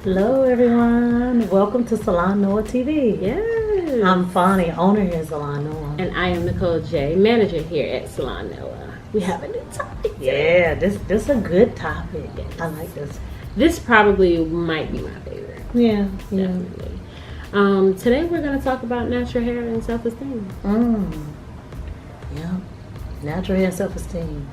Hello everyone, welcome to Salon TV. Yes. I'm Fonnie, owner here at Salon. And I am Nicole J, manager here at Salon. We have a new topic today. Yeah, this is a good topic. I like this. This probably might be my favorite. Yeah, definitely. Today we're going to talk about natural hair and self-esteem. Yeah, natural hair and self-esteem.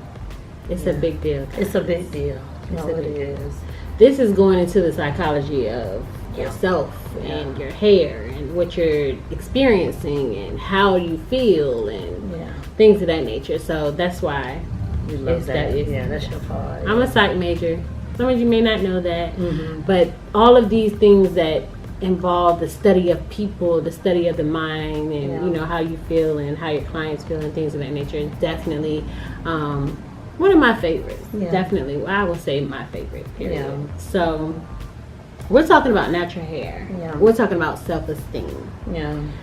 It's a big deal. It's a big deal. It is. This is going into the psychology of yourself and your hair and what you're experiencing and how you feel and things of that nature. So that's why we love that. That's your part. I'm a psych major. Some of you may not know that, but all of these things that involve the study of people, the study of the mind, and you know how you feel and how your clients feel and things of that nature is definitely one of my favorites. Definitely, I will say my favorite. Period. So we're talking about natural hair. We're talking about self-esteem.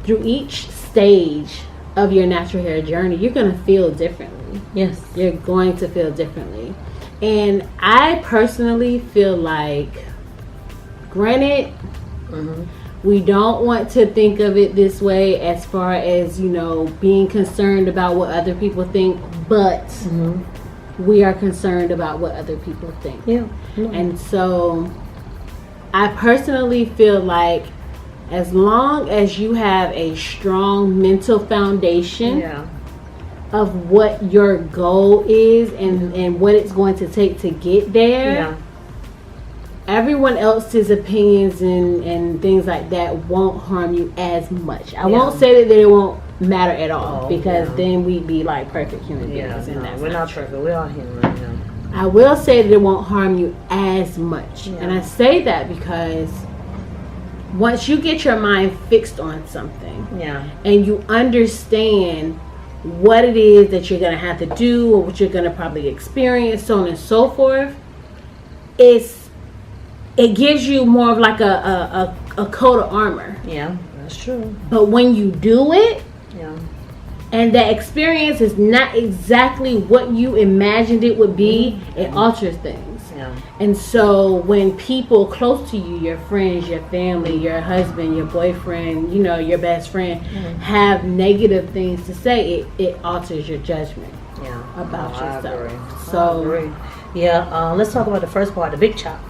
Through each stage of your natural hair journey, you're going to feel differently. Yes, you're going to feel differently. And I personally feel like, granted, we don't want to think of it this way as far as, you know, being concerned about what other people think, but we are concerned about what other people think. And so I personally feel like as long as you have a strong mental foundation of what your goal is and what it's going to take to get there, everyone else's opinions and things like that won't harm you as much. I won't say that it won't matter at all, because then we'd be like perfect human beings. We're not perfect. We're all human. I will say that it won't harm you as much. And I say that because once you get your mind fixed on something and you understand what it is that you're going to have to do or what you're going to probably experience, so on and so forth, it gives you more of like a coat of armor. Yeah, that's true. But when you do it, and that experience is not exactly what you imagined it would be, it alters things. And so when people close to you, your friends, your family, your husband, your boyfriend, you know, your best friend, have negative things to say, it alters your judgment about yourself. I agree. Let's talk about the first part, the big chop.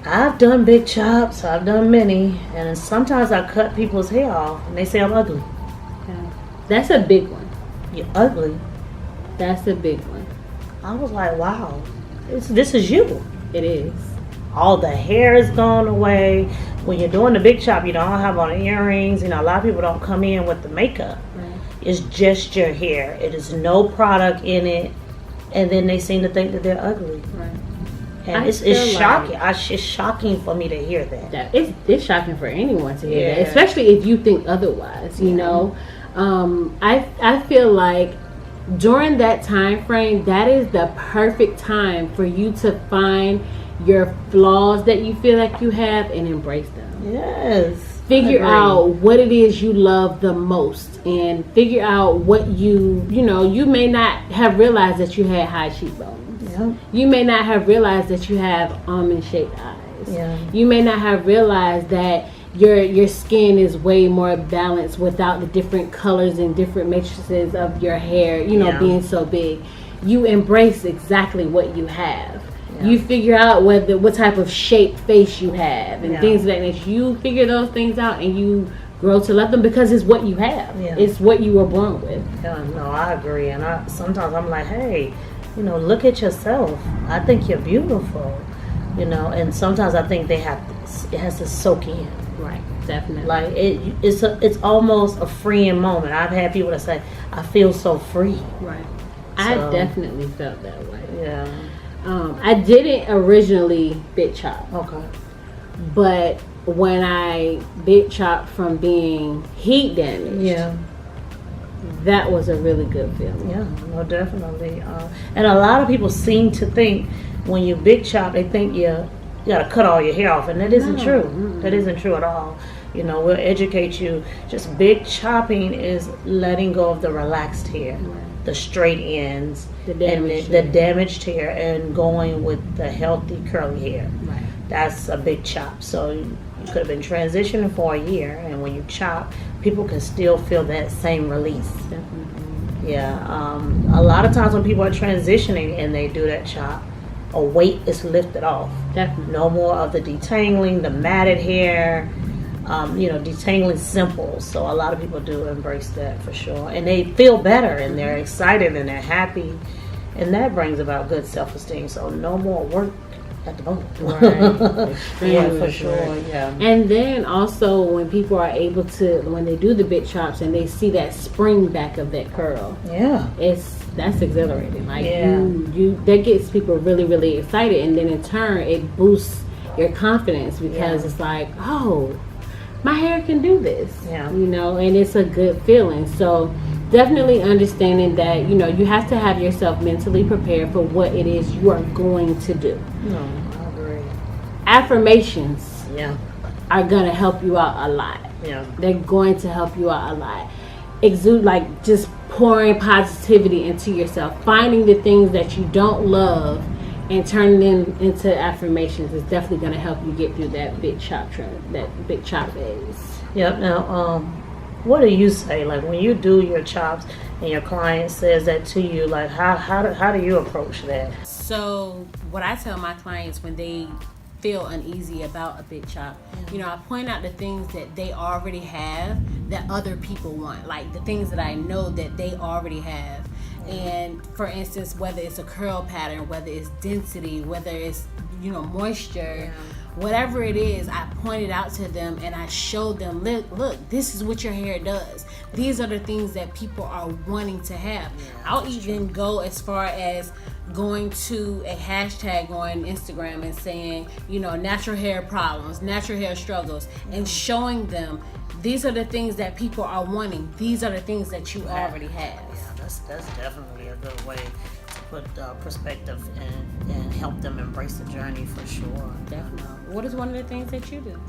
I've done big chops. I've done many, and sometimes I cut people's hair off, and they say I'm ugly. That's a big one. You're ugly. That's a big one. I was like, wow, this is you. It is. All the hair is gone away. When you're doing the big chop, you don't have on earrings. You know, a lot of people don't come in with the makeup. It's just your hair. It is no product in it, and then they seem to think that they're ugly. And it's shocking. It's shocking for me to hear that. It's shocking for anyone to hear that, especially if you think otherwise. You know, I feel like during that time frame, that is the perfect time for you to find your flaws that you feel like you have and embrace them. Yes. Figure out what it is you love the most, and figure out what you may not have realized that you had high cheekbones. You may not have realized that you have almond-shaped eyes. You may not have realized that your skin is way more balanced without the different colors and different matrices of your hair, being so big. You embrace exactly what you have. You figure out what type of shape face you have and things of that nature. You figure those things out and you grow to love them because it's what you have. It's what you were born with. No, I agree. And sometimes I'm like, hey, look at yourself. I think you're beautiful. And sometimes I think it has to soak in. Right, definitely. Like it's almost a freeing moment. I've had people that say, I feel so free. Right. I definitely felt that way. I didn't originally big chop. Okay. But when I big chopped from being heat damaged, that was a really good feeling. Yeah, no, definitely. And a lot of people seem to think when you big chop, they think you got to cut all your hair off, and that isn't true. That isn't true at all. You know, we'll educate you. Just big chopping is letting go of the relaxed hair, the straight ends, the damaged hair, and going with the healthy curly hair. Right. That's a big chop. So you could have been transitioning for a year, and when you chop, people can still feel that same release. Definitely. Yeah. A lot of times when people are transitioning and they do that chop, a weight is lifted off. Definitely. No more of the detangling, the matted hair. Detangling simple. So a lot of people do embrace that for sure, and they feel better, and they're excited, and they're happy, and that brings about good self-esteem. So no more work at the bone. Right. Yeah, for sure. Yeah. And then also when people are able to, when they do the big chops and they see that spring back of that curl, that's exhilarating. Like that gets people really, really excited, and then in turn it boosts your confidence because it's like, oh, my hair can do this, and it's a good feeling. So definitely understanding that, you have to have yourself mentally prepared for what it is you are going to do. No, I agree. Affirmations are going to help you out a lot. Yeah. They're going to help you out a lot. Exude, like just pouring positivity into yourself, finding the things that you don't love and turning them into affirmations is definitely going to help you get through that big chop phase. Yep. Now, what do you say? Like when you do your chops and your client says that to you, like how do you approach that? So what I tell my clients when they feel uneasy about a big chop, I point out the things that they already have that other people want, like the things that I know that they already have. And for instance, whether it's a curl pattern, whether it's density, whether it's moisture, whatever it is, I point it out to them and I show them, look, this is what your hair does. These are the things that people are wanting to have. I'll even go as far as going to a hashtag on Instagram and saying, natural hair problems, natural hair struggles, and showing them these are the things that people are wanting. These are the things that you already have. That's definitely a good way to put perspective and help them embrace the journey for sure. Definitely. What is one of the things that you do?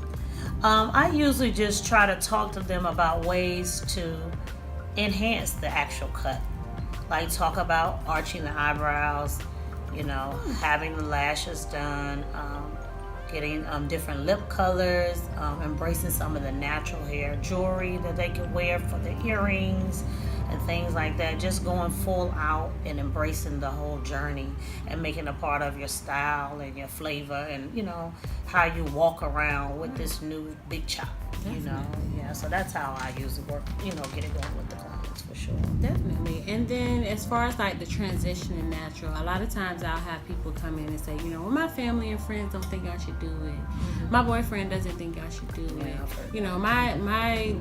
I usually just try to talk to them about ways to enhance the actual cut. Like talk about arching the eyebrows, having the lashes done, getting different lip colors, embracing some of the natural hair jewelry that they can wear for the earrings and things like that. Just going full out and embracing the whole journey and making it a part of your style and your flavor and how you walk around with this new big chop. So that's how I usually work, get it going with the clients for sure. Definitely. And then as far as like the transition in natural, a lot of times I'll have people come in and say, well, my family and friends don't think I should do it. My boyfriend doesn't think I should do it. My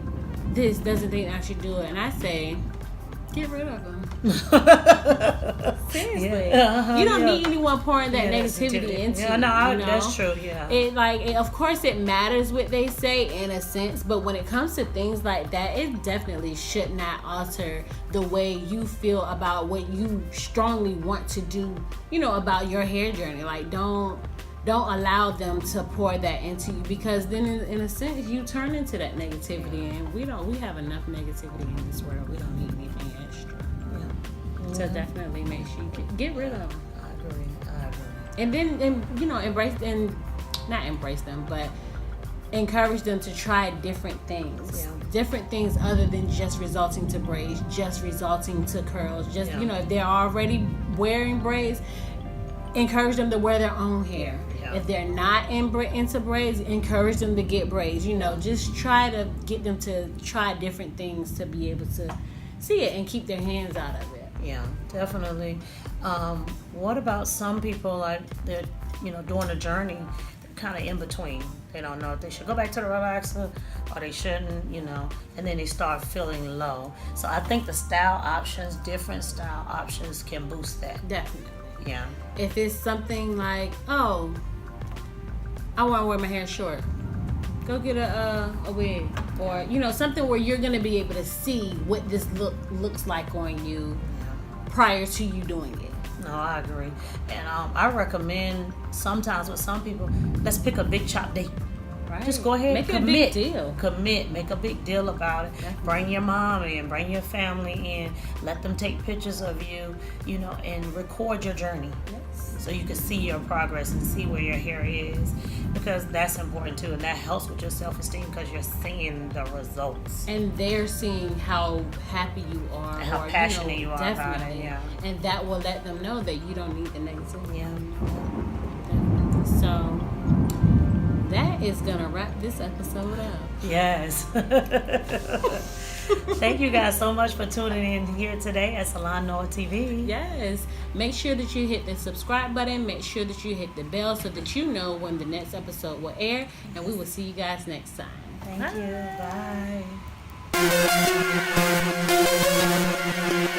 this doesn't think I should do it. And I say, get rid of them. Seriously. You don't need anyone pouring that negativity into you. That's true. Of course it matters what they say in a sense, but when it comes to things like that, it definitely should not alter the way you feel about what you strongly want to do, about your hair journey. Like don't allow them to pour that into you, because then in a sense you turn into that negativity, and we have enough negativity in this world. We don't need anything extra. So definitely make sure you get rid of them. I agree. And then not embrace them, but encourage them to try different things. Different things other than just resulting to braids, just resulting to curls. If they're already wearing braids, encourage them to wear their own hair. If they're not into braids, encourage them to get braids. Just try to get them to try different things to be able to see it and keep their hands out of it. Yeah, definitely. What about some people, like they're, doing the journey, they're kind of in between. They don't know if they should go back to the relaxer or they shouldn't, and then they start feeling low. So I think the different style options can boost that. Definitely. Yeah. If it's something like, oh, I want to wear my hair short, go get a wig, or something where you're gonna be able to see what this looks like on you prior to you doing it. No, I agree, and I recommend sometimes with some people, let's pick a big chop date. Right. Just go ahead, make and it a big deal. Commit, make a big deal about it. Definitely. Bring your mom in, bring your family in. Let them take pictures of you, and record your journey. Yes. So you can see your progress and see where your hair is, because that's important too, and that helps with your self-esteem because you're seeing the results. And they're seeing how happy you are, And how passionate you are definitely. about it, yeah. And that will let them know that you don't need the negativity. Yeah. Definitely. So that is gonna wrap this episode up. Yes. Thank you guys so much for tuning in here today at Salon Noah TV. Yes. Make sure that you hit the subscribe button. Make sure that you hit the bell so that you know when the next episode will air. And we will see you guys next time. Thank you. Bye.